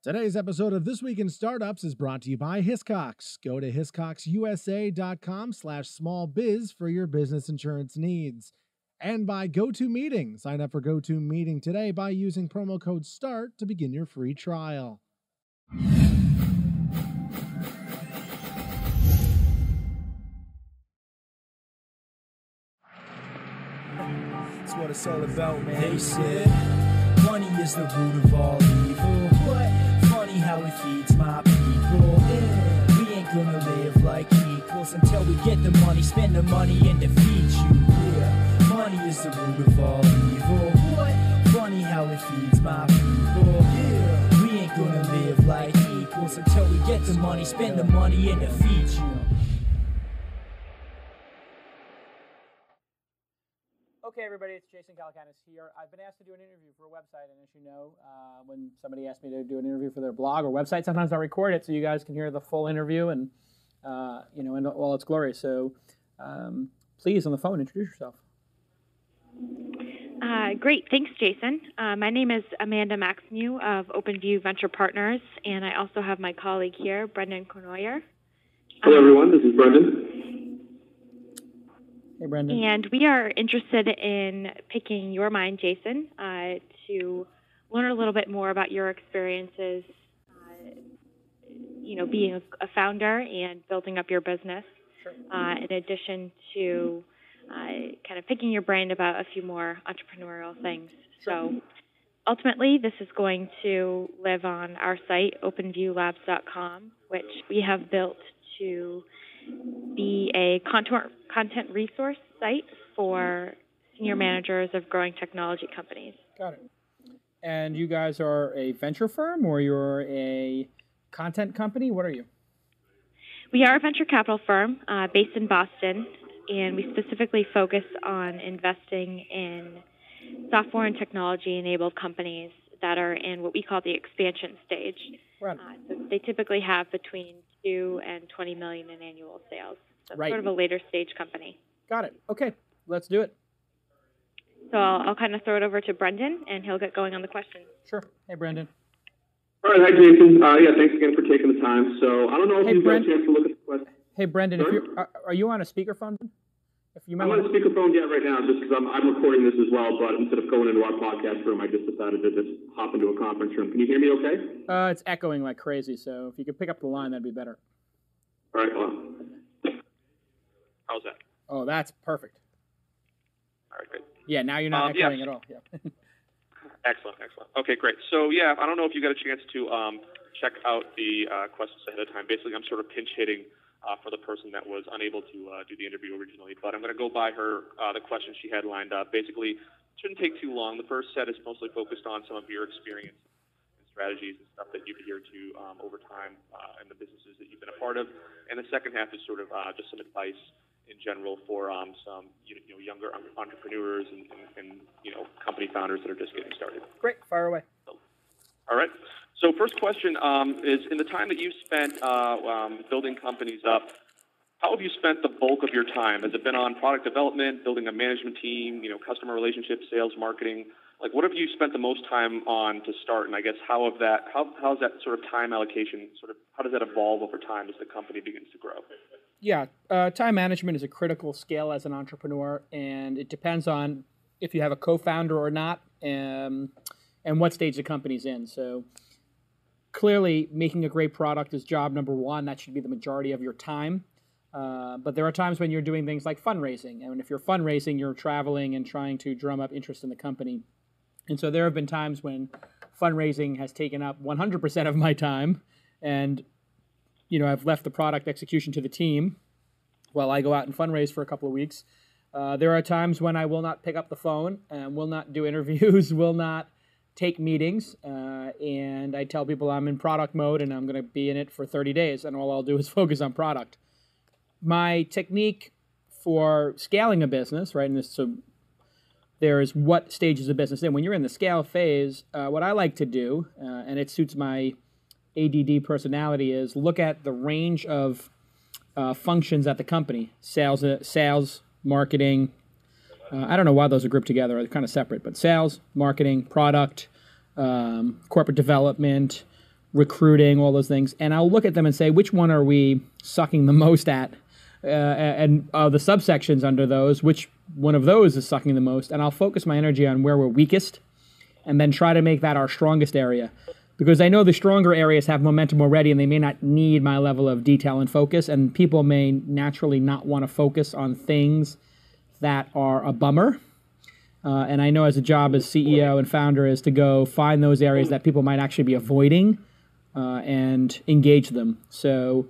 Today's episode of This Week in Startups is brought to you by Hiscox. Go to hiscoxusa.com/smallbiz for your business insurance needs. And by GoToMeeting. Sign up for GoToMeeting today by using promo code START to begin your free trial. That's what it's all about, man. They said money is the root of all evil. What? Funny how it feeds my people. Yeah. We ain't gonna live like equals until we get the money, spend the money, and defeat you. Yeah. Money is the root of all evil. What? Funny how it feeds my people. Yeah. We ain't gonna live like equals until we get the money, spend the money, and defeat you. Okay, everybody, it's Jason Calacanis here. I've been asked to do an interview for a website, and as you know, when somebody asks me to do an interview for their blog or website, sometimes I'll record it so you guys can hear the full interview and, in all its glory. So please, on the phone, introduce yourself. Great. Thanks, Jason. My name is Amanda Maxnew of OpenView Venture Partners, and I also have my colleague here, Brendan Cournoyer. Hello, everyone. This is Brendan. Hey, Brendan. And we are interested in picking your mind, Jason, to learn a little bit more about your experiences, being a founder and building up your business, in addition to kind of picking your brain about a few more entrepreneurial things. Sure. So ultimately, this is going to live on our site, openviewlabs.com, which we have built to be a content resource site for senior managers of growing technology companies. Got it. And you guys are a venture firm or you're a content company? What are you? We are a venture capital firm based in Boston, and we specifically focus on investing in software and technology-enabled companies that are in what we call the expansion stage. Right. So they typically have between $2 and $20 million in annual sales. So right. Sort of a later stage company. Got it. Okay, let's do it. So I'll kind of throw it over to Brendan, and he'll get going on the questions. Sure. Hey, Brendan. All right. Hi, Jason. Thanks again for taking the time. So I don't know if you've got a chance to look at the question. Hey, Brendan, are you on a speakerphone? I'm on a speakerphone right now just because I'm recording this as well, but instead of going into our podcast room, I just decided to just hop into a conference room. Can you hear me okay? It's echoing like crazy, so if you could pick up the line, that'd be better. All right, hold on. How's that? Oh, that's perfect. All right, great. Yeah, now you're not echoing at all. Yeah. Excellent. Okay, great. So, I don't know if you got a chance to check out the questions ahead of time. Basically, I'm sort of pinch hitting for the person that was unable to do the interview originally. But I'm going to go by her, the questions she had lined up. Basically, it shouldn't take too long. The first set is mostly focused on some of your experience and strategies and stuff that you've adhered to over time and the businesses that you've been a part of. And the second half is sort of just some advice in general for some younger entrepreneurs and company founders that are just getting started. Great. Fire away. All right. So first question is, in the time that you've spent building companies up, how have you spent the bulk of your time? Has it been on product development, building a management team, customer relationships, sales, marketing? Like, what have you spent the most time on to start? And I guess how's that sort of time allocation, how does that evolve over time as the company begins to grow? Yeah, time management is a critical skill as an entrepreneur, and it depends on if you have a co-founder or not, and what stage the company's in. So clearly, making a great product is job number one. That should be the majority of your time. But there are times when you're doing things like fundraising. And if you're fundraising, you're traveling and trying to drum up interest in the company. And so there have been times when fundraising has taken up 100% of my time. And, I've left the product execution to the team while I go out and fundraise for a couple of weeks. There are times when I will not pick up the phone and will not do interviews, will not take meetings, and I tell people I'm in product mode and I'm going to be in it for 30 days, and all I'll do is focus on product. My technique for scaling a business, right, so there is what stage is a business in. When you're in the scale phase, what I like to do, and it suits my ADD personality, is look at the range of functions at the company, sales, marketing. I don't know why those are grouped together. They're kind of separate, but sales, marketing, product, corporate development, recruiting, all those things. And I'll look at them and say, which one are we sucking the most at? And the subsections under those, which one of those is sucking the most? And I'll focus my energy on where we're weakest and then try to make that our strongest area. Because I know the stronger areas have momentum already and they may not need my level of detail and focus, and people may naturally not want to focus on things that are a bummer. And I know as a job as CEO and founder is to go find those areas that people might actually be avoiding and engage them. So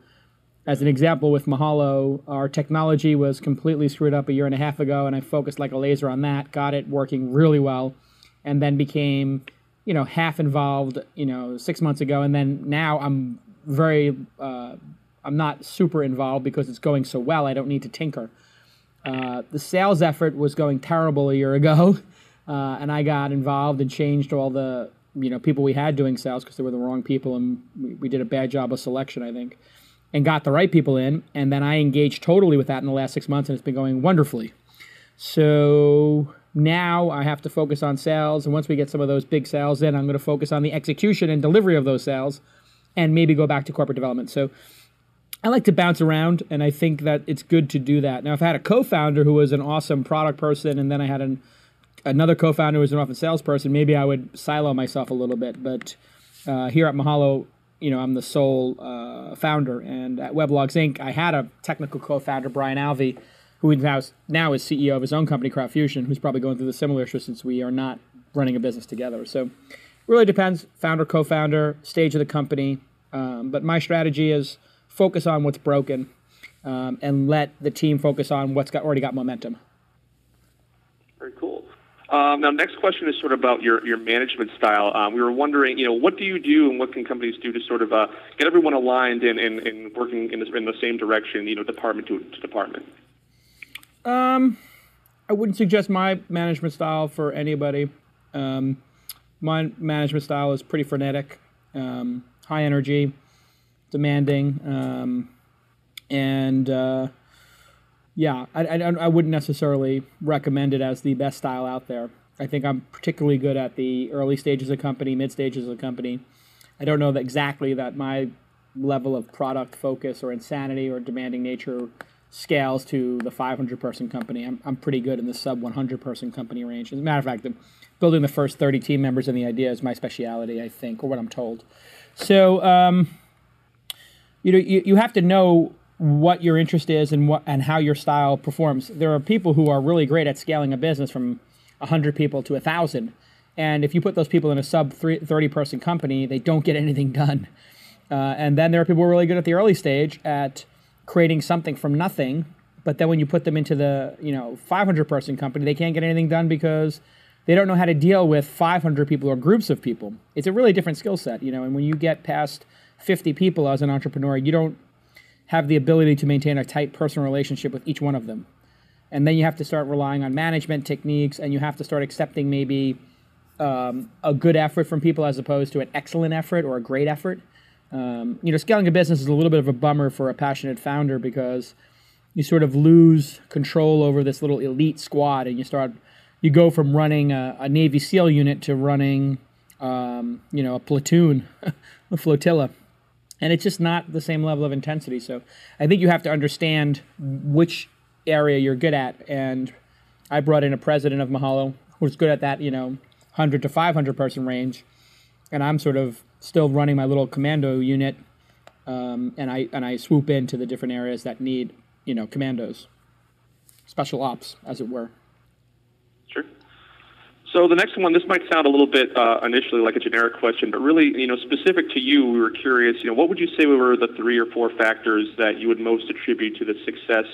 as an example with Mahalo, our technology was completely screwed up a year and a half ago, and I focused like a laser on that, got it working really well, and then became, half involved, 6 months ago. And then now I'm I'm not super involved because it's going so well, I don't need to tinker. The sales effort was going terrible a year ago, and I got involved and changed all the people we had doing sales because they were the wrong people, and we did a bad job of selection, I think, and got the right people in. And then I engaged totally with that in the last 6 months, and it's been going wonderfully. So now I have to focus on sales, and once we get some of those big sales in, I'm going to focus on the execution and delivery of those sales, and maybe go back to corporate development. So I like to bounce around, and I think that it's good to do that. Now, if I had a co-founder who was an awesome product person, and then I had another co-founder who was an awesome salesperson, maybe I would silo myself a little bit. But here at Mahalo, I'm the sole founder. And at Weblogs Inc., I had a technical co-founder, Brian Alvey, who now is CEO of his own company, CraftFusion, who's probably going through the similar issue since we are not running a business together. So it really depends, founder, co-founder, stage of the company. But my strategy is focus on what's broken and let the team focus on what's already got momentum. Very cool. Now, next question is sort of about your management style. We were wondering, what do you do and what can companies do to sort of get everyone aligned and working in the same direction, department to department? I wouldn't suggest my management style for anybody. My management style is pretty frenetic, high energy, demanding, I wouldn't necessarily recommend it as the best style out there. I think I'm particularly good at the early stages of a company, mid stages of a company. I don't know that exactly that my level of product focus or insanity or demanding nature scales to the 500-person company. I'm pretty good in the sub 100-person company range. As a matter of fact, building the first 30 team members in the idea is my speciality, I think, or what I'm told. So, you have to know what your interest is and how your style performs. There are people who are really great at scaling a business from 100 people to 1,000. And if you put those people in a sub 30-person company, they don't get anything done. And then there are people who are really good at the early stage at creating something from nothing. But then when you put them into the 500-person company, they can't get anything done because they don't know how to deal with 500 people or groups of people. It's a really different skill set, and when you get past 50 people as an entrepreneur, you don't have the ability to maintain a tight personal relationship with each one of them. And then you have to start relying on management techniques, and you have to start accepting maybe a good effort from people as opposed to an excellent effort or a great effort. Scaling a business is a little bit of a bummer for a passionate founder because you sort of lose control over this little elite squad, and you go from running a Navy SEAL unit to running, a platoon, a flotilla. And it's just not the same level of intensity. So I think you have to understand which area you're good at. And I brought in a president of Mahalo who's good at that, 100 to 500 person range. And I'm sort of still running my little commando unit. And I swoop into the different areas that need, commandos, special ops, as it were. Sure. So the next one, this might sound a little bit initially like a generic question, but really, specific to you, we were curious, what would you say were the 3 or 4 factors that you would most attribute to the success,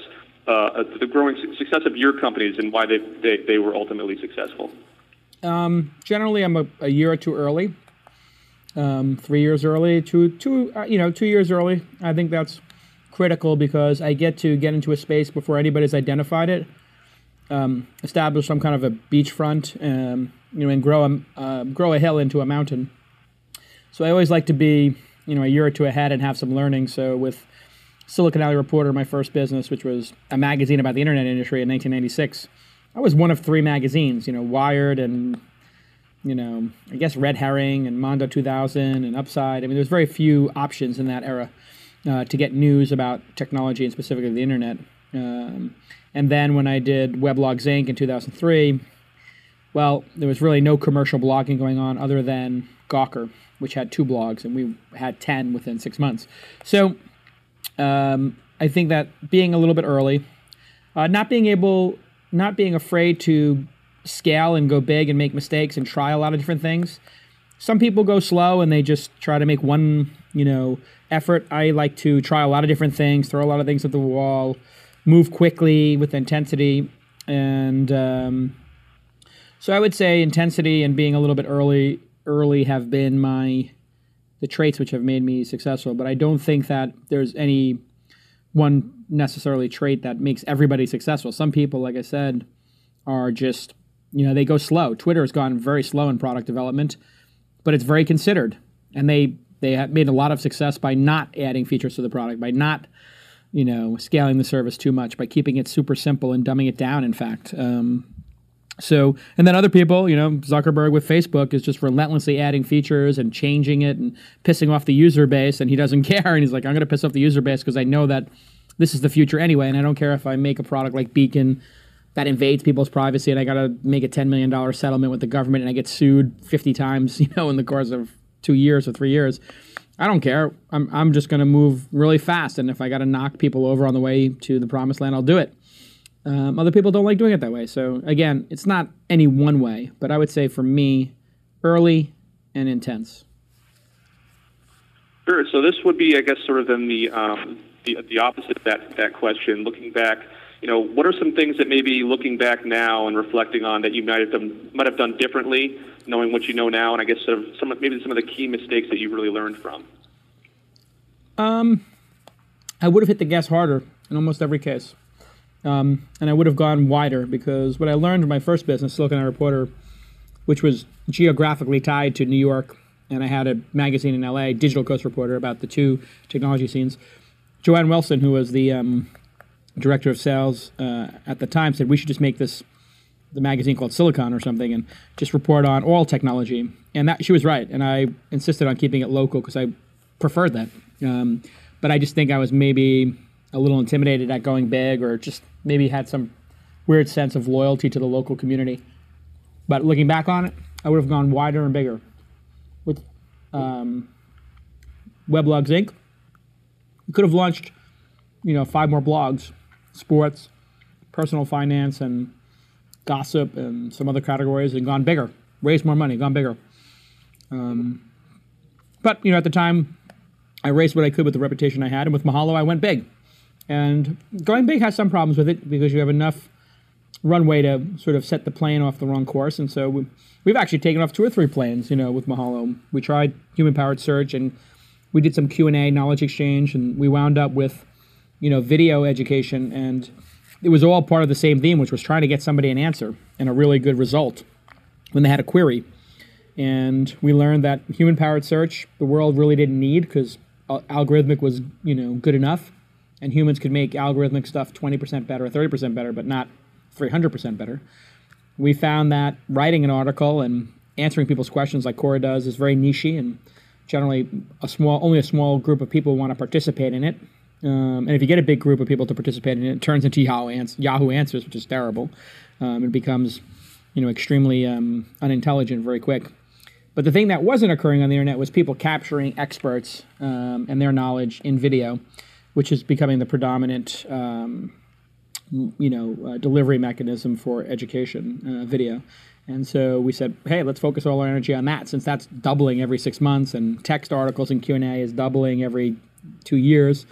the growing success of your companies and why they were ultimately successful? Generally, I'm a year or two early, 3 years early, 2 years early. I think that's critical because I get into a space before anybody's identified it. Establish some kind of a beachfront, and grow a hill into a mountain. So I always like to be, a year or two ahead and have some learning. So with Silicon Valley Reporter, my first business, which was a magazine about the internet industry in 1996, I was one of 3 magazines, Wired and I guess Red Herring and Mondo 2000 and Upside. I mean, there's very few options in that era to get news about technology and specifically the internet. And then when I did Weblogs Inc. in 2003, well, there was really no commercial blogging going on other than Gawker, which had 2 blogs, and we had 10 within 6 months. So I think that being a little bit early, not being afraid to scale and go big and make mistakes and try a lot of different things. Some people go slow and they just try to make one, effort. I like to try a lot of different things, throw a lot of things at the wall, move quickly with intensity. And so I would say intensity and being a little bit early have been the traits which have made me successful. But I don't think that there's any one necessarily trait that makes everybody successful. Some people, like I said, are just, they go slow. Twitter has gone very slow in product development, but it's very considered. And they have made a lot of success by not adding features to the product, by not, scaling the service too much, by keeping it super simple and dumbing it down, in fact. And then other people, Zuckerberg with Facebook is just relentlessly adding features and changing it and pissing off the user base, and he doesn't care. And he's like, I'm going to piss off the user base because I know that this is the future anyway, and I don't care if I make a product like Beacon that invades people's privacy and I got to make a $10 million settlement with the government and I get sued 50 times, in the course of 2 years or 3 years. I don't care. I'm just going to move really fast, and if I got to knock people over on the way to the promised land, I'll do it. Other people don't like doing it that way. So again, it's not any one way, but I would say for me, early and intense. Sure. So this would be, I guess, sort of then the opposite of that question. Looking back, what are some things that maybe looking back now and reflecting on that you might have done differently, knowing what you know now, and I guess sort of some of the key mistakes that you really learned from? I would have hit the gas harder in almost every case. And I would have gone wider, because what I learned in my first business, Silicon Alley Reporter, which was geographically tied to New York, and I had a magazine in LA, Digital Coast Reporter, about the 2 technology scenes. Joanne Wilson, who was the director of sales at the time, said we should just make the magazine called Silicon or something and just report on all technology. And she was right, and I insisted on keeping it local because I preferred that. But I just think I was maybe a little intimidated at going big, or just maybe had some weird sense of loyalty to the local community. But looking back on it, I would have gone wider and bigger. With Weblogs Inc., we could have launched, 5 more blogs, sports, personal finance, and gossip, and some other categories, and gone bigger, raised more money, gone bigger. But, at the time, I raised what I could with the reputation I had, and with Mahalo, I went big. And going big has some problems with it, because you have enough runway to sort of set the plane off the wrong course. And so we've actually taken off 2 or 3 planes, with Mahalo. We tried human-powered search, and we did some Q&A, knowledge exchange, and we wound up with, video education. And it was all part of the same theme, which was trying to get somebody an answer and a really good result when they had a query. And we learned that human-powered search, the world really didn't need, because algorithmic was, good enough. And humans could make algorithmic stuff 20% better or 30% better, but not 300% better. We found that writing an article and answering people's questions like Cora does is very nichey, and generally only a small group of people want to participate in it. And if you get a big group of people to participate in it, it turns into Yahoo Answers, which is terrible. It becomes, extremely unintelligent very quick. But the thing that wasn't occurring on the internet was people capturing experts and their knowledge in video, which is becoming the predominant, delivery mechanism for education, video. And so we said, hey, let's focus all our energy on that, since that's doubling every 6 months, and text articles and Q&A is doubling every 2 years,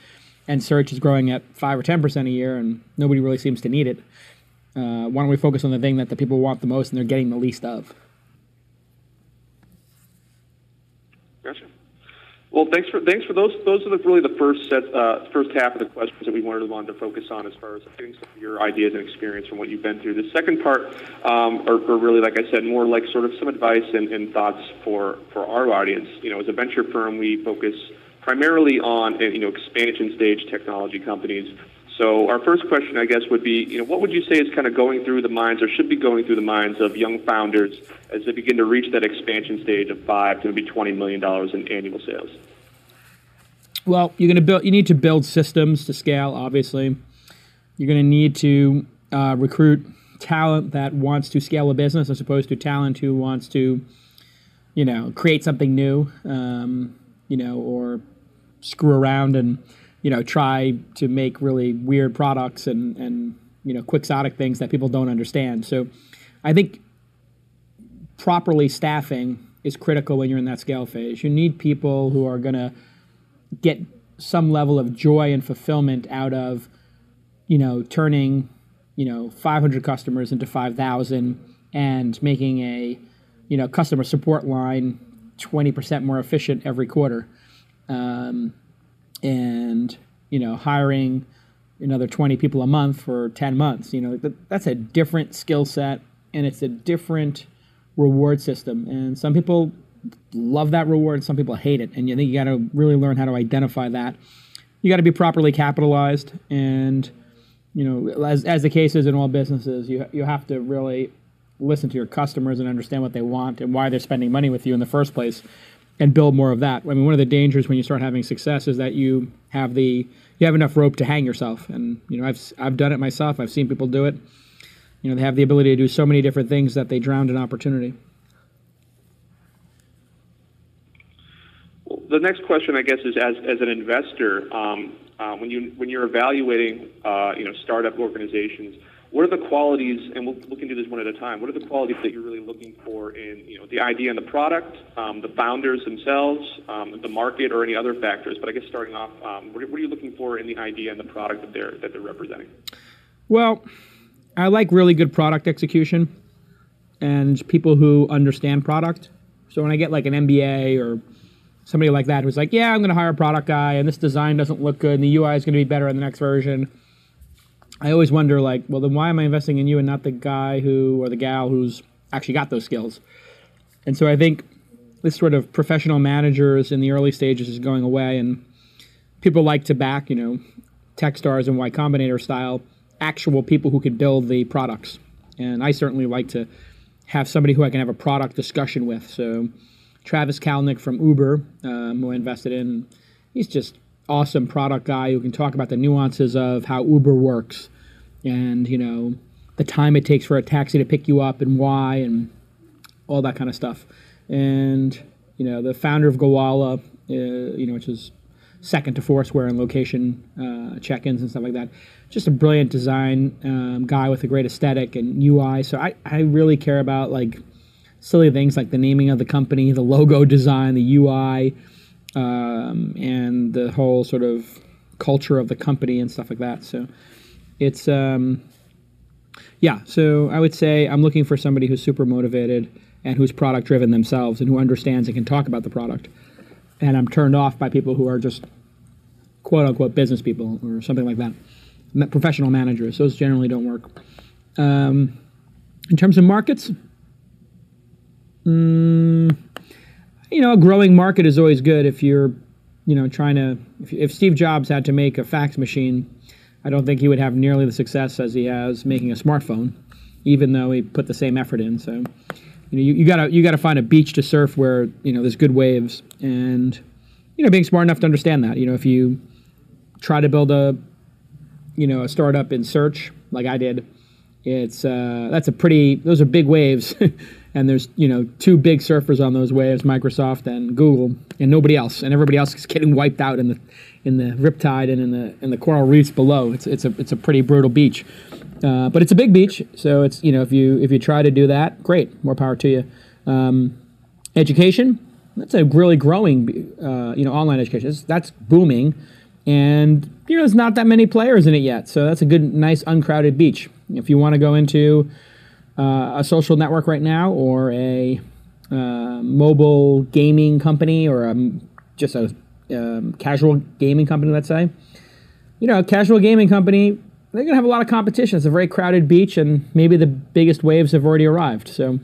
and search is growing at 5 or 10% a year, and nobody really seems to need it. Why don't we focus on the thing that the people want the most and they're getting the least of? Gotcha. Well, thanks for those. Those are really the first half of the questions that we wanted to focus on, as far as getting some of your ideas and experience from what you've been through. The second part, are really, like I said, more like sort of some advice and thoughts for our audience. As a venture firm, we focus primarily on expansion stage technology companies. So our first question, I guess, would be, what would you say is kind of going through the minds or should be going through the minds of young founders as they begin to reach that expansion stage of $5 to maybe $20 million in annual sales? Well, you need to build systems to scale, obviously. You're going to need to recruit talent that wants to scale a business as opposed to talent who wants to, create something new, or screw around and, try to make really weird products and quixotic things that people don't understand. So I think properly staffing is critical when you're in that scale phase. You need people who are going to get some level of joy and fulfillment out of, turning, 500 customers into 5,000 and making a, customer support line 20% more efficient every quarter. And, hiring another 20 people a month for 10 months, that's a different skill set and it's a different reward system. And some people love that reward, some people hate it. And I think you got to really learn how to identify that. You got to be properly capitalized. And, as the case is in all businesses, you have to really listen to your customers and understand what they want and why they're spending money with you in the first place and build more of that. I mean, one of the dangers when you start having success is that you have enough rope to hang yourself. And, I've done it myself. I've seen people do it. They have the ability to do so many different things that they drown in opportunity. Well, the next question, I guess, is as an investor, when you're evaluating, startup organizations, what are the qualities, and we can do this one at a time, what are the qualities that you're really looking for in, the idea and the product, the founders themselves, the market, or any other factors? But I guess starting off, what are you looking for in the idea and the product that they're representing? Well, I like really good product execution and people who understand product. So when I get like an MBA or somebody like that who's like, yeah, I'm going to hire a product guy and this design doesn't look good and the UI is going to be better in the next version, I always wonder, well, then why am I investing in you and not the guy or the gal who's actually got those skills? And so I think this sort of professional managers in the early stages is going away, and people like to back, Techstars and Y Combinator style, actual people who can build the products. And I certainly like to have somebody who I can have a product discussion with. So Travis Kalanick from Uber, who I invested in, he's just awesome product guy who can talk about the nuances of how Uber works and, the time it takes for a taxi to pick you up and why and all that kind of stuff. And, the founder of Gowalla, which is second to Foursquare in location check-ins and stuff like that. Just a brilliant design guy with a great aesthetic and UI. So I really care about silly things like the naming of the company, the logo design, the UI, and the whole sort of culture of the company and stuff like that. So it's, so I would say I'm looking for somebody who's super motivated and who's product driven themselves and who understands and can talk about the product. And I'm turned off by people who are just quote unquote business people or something like that. Professional managers, those generally don't work. In terms of markets, a growing market is always good if you're, if Steve Jobs had to make a fax machine, I don't think he would have nearly the success as he has making a smartphone, even though he put the same effort in. So, you gotta find a beach to surf where, there's good waves and, being smart enough to understand that. If you try to build a startup in search like I did, those are big waves. And there's, two big surfers on those waves, Microsoft and Google, and nobody else. And everybody else is getting wiped out in the riptide and in the coral reefs below. It's a pretty brutal beach. But it's a big beach, so it's, if you try to do that, great, more power to you. Education, that's a really growing, online education. That's booming. And, there's not that many players in it yet. So that's a good, nice, uncrowded beach. If you want to go into a social network right now or a mobile gaming company or just a casual gaming company, let's say, a casual gaming company, they're going to have a lot of competition. It's a very crowded beach and maybe the biggest waves have already arrived. So,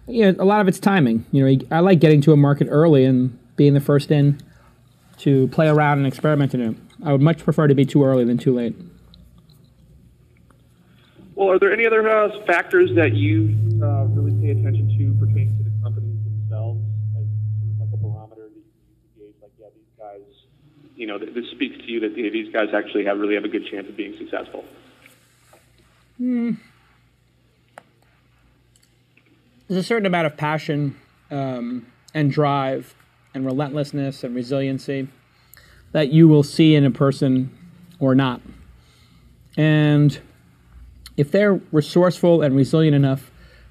a lot of it's timing. I like getting to a market early and being the first in to play around and experiment in it. I would much prefer to be too early than too late. Well, are there any other factors that you really pay attention to pertaining to the companies themselves as sort of like a barometer that you can gauge, like, yeah, these guys, this speaks to you that these guys actually really have a good chance of being successful? There's a certain amount of passion and drive and relentlessness and resiliency that you will see in a person or not. And if they're resourceful and resilient enough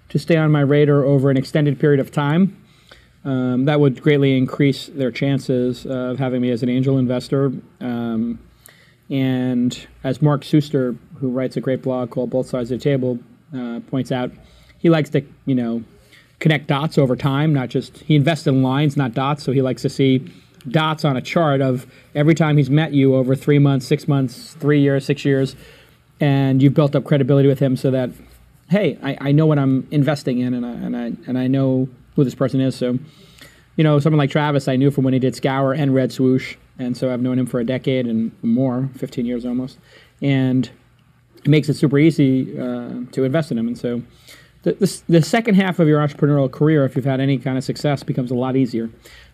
to stay on my radar over an extended period of time, that would greatly increase their chances of having me as an angel investor. And as Mark Suster, who writes a great blog called Both Sides of the Table, points out, he likes to, connect dots over time, not just, he invests in lines, not dots, so he likes to see dots on a chart of every time he's met you over 3 months, 6 months, 3 years, 6 years, and you've built up credibility with him so that, hey, I know what I'm investing in, and I know who this person is. So, someone like Travis, I knew from when he did Scour and Red Swoosh, and so I've known him for a decade and more, 15 years almost, and it makes it super easy to invest in him. And so the second half of your entrepreneurial career, if you've had any kind of success, becomes a lot easier.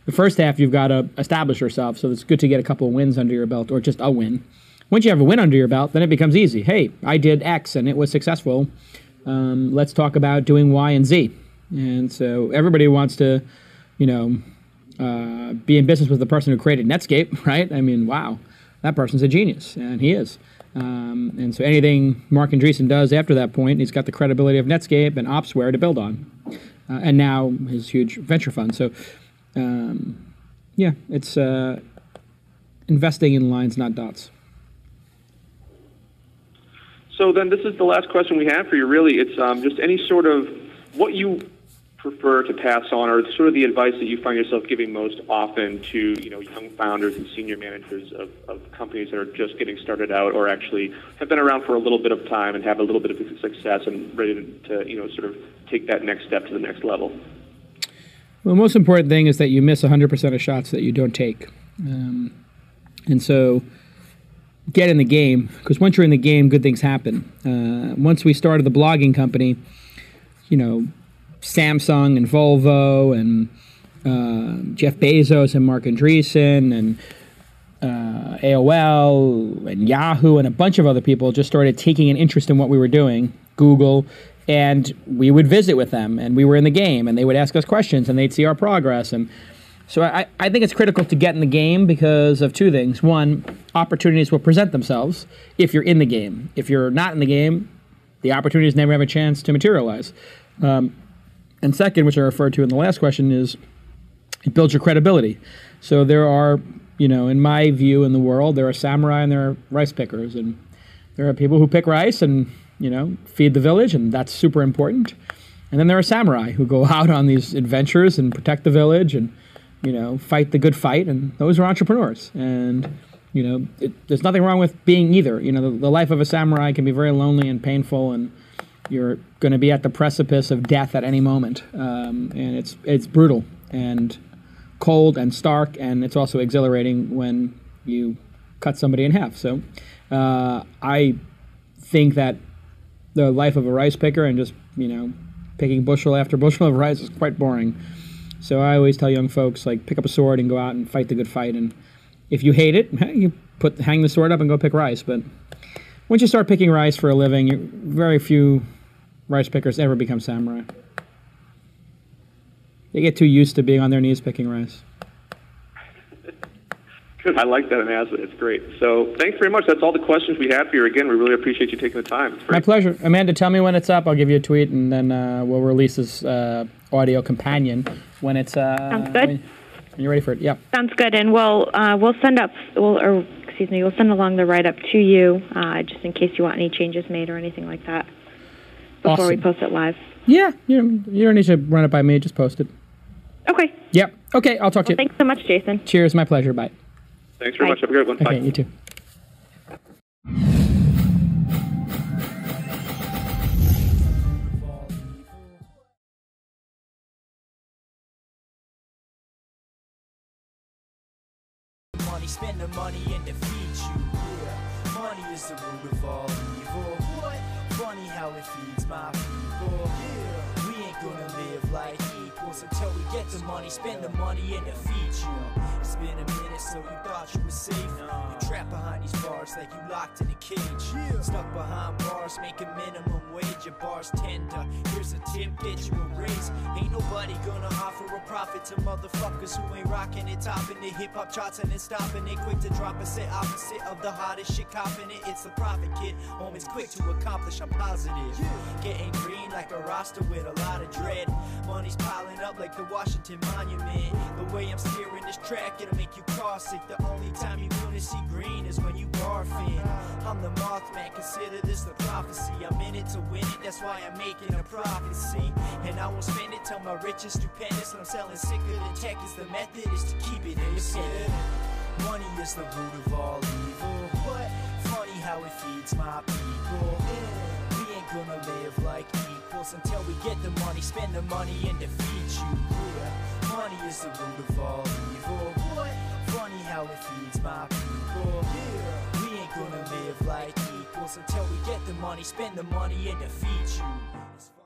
The first half, you've got to establish yourself, so it's good to get a couple of wins under your belt, or just a win. Once you have a win under your belt, then it becomes easy. Hey, I did X and it was successful. Let's talk about doing Y and Z. And so everybody wants to, be in business with the person who created Netscape, right? I mean, wow, that person's a genius, and he is. And so anything Mark Andreessen does after that point, he's got the credibility of Netscape and Opsware to build on. And now his huge venture fund. So, it's investing in lines, not dots. So then this is the last question we have for you, really. It's just any sort of what you prefer to pass on, or sort of the advice that you find yourself giving most often to young founders and senior managers of companies that are just getting started out, or actually have been around for a little bit of time and have a little bit of success and ready to sort of take that next step to the next level. Well, the most important thing is that you miss 100% of shots that you don't take. And so get in the game, because once you're in the game, good things happen. Once we started the blogging company, Samsung and Volvo and Jeff Bezos and Mark Andreessen and AOL and Yahoo and a bunch of other people just started taking an interest in what we were doing, Google, and we would visit with them, and we were in the game, and they would ask us questions, and they'd see our progress. And so I think it's critical to get in the game because of two things. One, opportunities will present themselves if you're in the game. If you're not in the game, the opportunities never have a chance to materialize. And second, which I referred to in the last question, is it builds your credibility. So there are, in my view in the world, there are samurai and there are rice pickers. And there are people who pick rice and, feed the village, and that's super important. And then there are samurai who go out on these adventures and protect the village and, fight the good fight. And those are entrepreneurs. And, there's nothing wrong with being either. The life of a samurai can be very lonely and painful, and you're going to be at the precipice of death at any moment, and it's brutal and cold and stark, and it's also exhilarating when you cut somebody in half. So I think that the life of a rice picker and just picking bushel after bushel of rice is quite boring. So I always tell young folks, pick up a sword and go out and fight the good fight. And if you hate it, you hang the sword up and go pick rice. But once you start picking rice for a living, very few rice pickers ever become samurai. They get too used to being on their knees picking rice. Good. I like that announcement. It's great. So thanks very much. That's all the questions we have for you. Again, we really appreciate you taking the time. My pleasure. Amanda, tell me when it's up. I'll give you a tweet, and then we'll release this audio companion when it's Sounds good. When you're ready for it. Yeah. Sounds good, and we'll send along the write-up to you, just in case you want any changes made or anything like that before we post it live. Yeah, you don't need to run it by me. Just post it. Okay. Yep. Okay, I'll talk to you. Thanks so much, Jason. Cheers. My pleasure. Bye. Thanks very much. Have a good one. Bye. Okay, you too. Money, spend the money and defeat you. Yeah. Money is the root of all evil. What? Funny how it feeds my people. Yeah. We ain't gonna live like equals until we get the money, spend the money, and defeat you. It's been a minute, so you thought you were safe. You trapped behind these bars like you locked in a cage. Stuck behind bars, making minimum wage. Your bar's tender. Here's a tip, get you a raise. Ain't nobody gonna offer a profit to motherfuckers who ain't rocking it, topping the hip hop charts and then stopping it. Quick to drop a set opposite of the hottest shit, copping it. It's the profit kid. Always quick to accomplish, I'm positive. Getting green like a roster with a lot of dread. Money's piling up like the Washington Monument. The way I'm steering this track, it'll make you cross it. The only time you're gonna see green is when you barfing. I'm the Mothman, consider this the prophecy. I'm in it to win it, that's why I'm making a profit, see. And I won't spend it till my rich is stupendous. And I'm selling sicker than tech, is the method is to keep it independent. Money is the root of all evil. But funny how it feeds my people. We ain't gonna live like equals until we get the money, spend the money, and defeat you. Yeah. Money is the root of all evil. What? Funny how it feeds my people. Yeah. We ain't gonna live like equals until we get the money, spend the money, and defeat you.